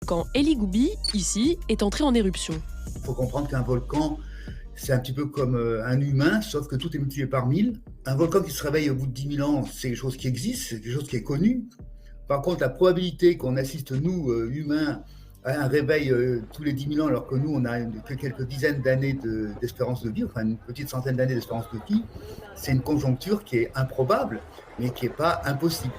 Quand Elie Goubi, ici, est entré en éruption. Il faut comprendre qu'un volcan, c'est un petit peu comme un humain, sauf que tout est multiplié par 1000. Un volcan qui se réveille au bout de 10 000 ans, c'est quelque chose qui existe, c'est quelque chose qui est connu. Par contre, la probabilité qu'on assiste, nous, humains, à un réveil tous les 10 000 ans, alors que nous, on a que quelques dizaines d'années d'espérance de vie, enfin une petite centaine d'années d'espérance de vie, c'est une conjoncture qui est improbable, mais qui n'est pas impossible.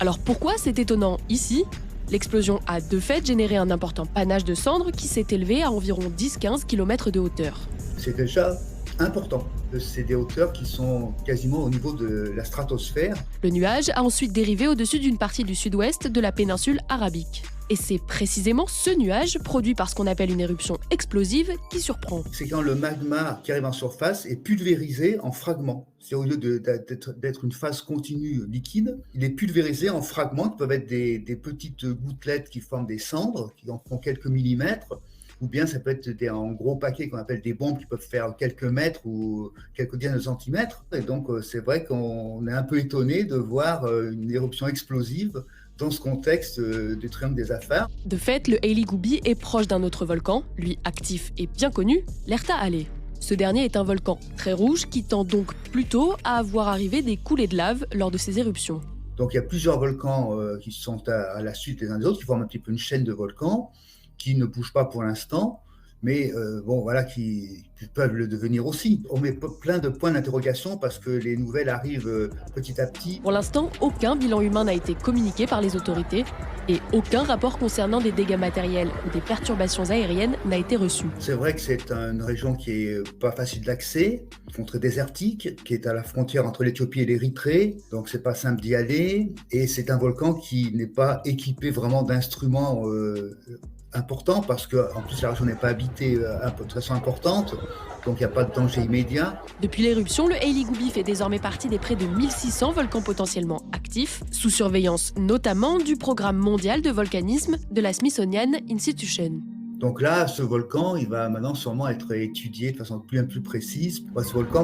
Alors pourquoi c'est étonnant ici ? L'explosion a de fait généré un important panache de cendres qui s'est élevé à environ 10-15 km de hauteur. C'est déjà important. C'est des hauteurs qui sont quasiment au niveau de la stratosphère. Le nuage a ensuite dérivé au-dessus d'une partie du sud-ouest de la péninsule arabique. Et c'est précisément ce nuage, produit par ce qu'on appelle une éruption explosive, qui surprend. C'est quand le magma qui arrive en surface est pulvérisé en fragments. C'est au lieu d'être une phase continue liquide, il est pulvérisé en fragments qui peuvent être des petites gouttelettes qui forment des cendres, qui en font quelques millimètres, ou bien ça peut être en gros paquets qu'on appelle des bombes qui peuvent faire quelques mètres ou quelques dizaines de centimètres. Et donc c'est vrai qu'on est un peu étonné de voir une éruption explosive dans ce contexte du triomphe des affaires. De fait, le Elie Goubi est proche d'un autre volcan, lui actif et bien connu, l'Erta Ale. Ce dernier est un volcan très rouge qui tend donc plutôt à voir arriver des coulées de lave lors de ses éruptions. Donc il y a plusieurs volcans qui sont à la suite les uns des autres, qui forment un petit peu une chaîne de volcans qui ne bougent pas pour l'instant, mais qui peuvent le devenir aussi. On met plein de points d'interrogation parce que les nouvelles arrivent petit à petit. Pour l'instant, aucun bilan humain n'a été communiqué par les autorités et aucun rapport concernant des dégâts matériels ou des perturbations aériennes n'a été reçu. C'est vrai que c'est une région qui est pas facile d'accès, très désertique, qui est à la frontière entre l'Éthiopie et l'Érythrée, donc c'est pas simple d'y aller, et c'est un volcan qui n'est pas équipé vraiment d'instruments important parce qu'en plus la région n'est pas habitée de façon importante, donc il n'y a pas de danger immédiat. Depuis l'éruption, le Elie Goubi fait désormais partie des près de 1600 volcans potentiellement actifs, sous surveillance notamment du programme mondial de volcanisme de la Smithsonian Institution. Donc là, ce volcan, il va maintenant sûrement être étudié de façon plus précise. Ce volcan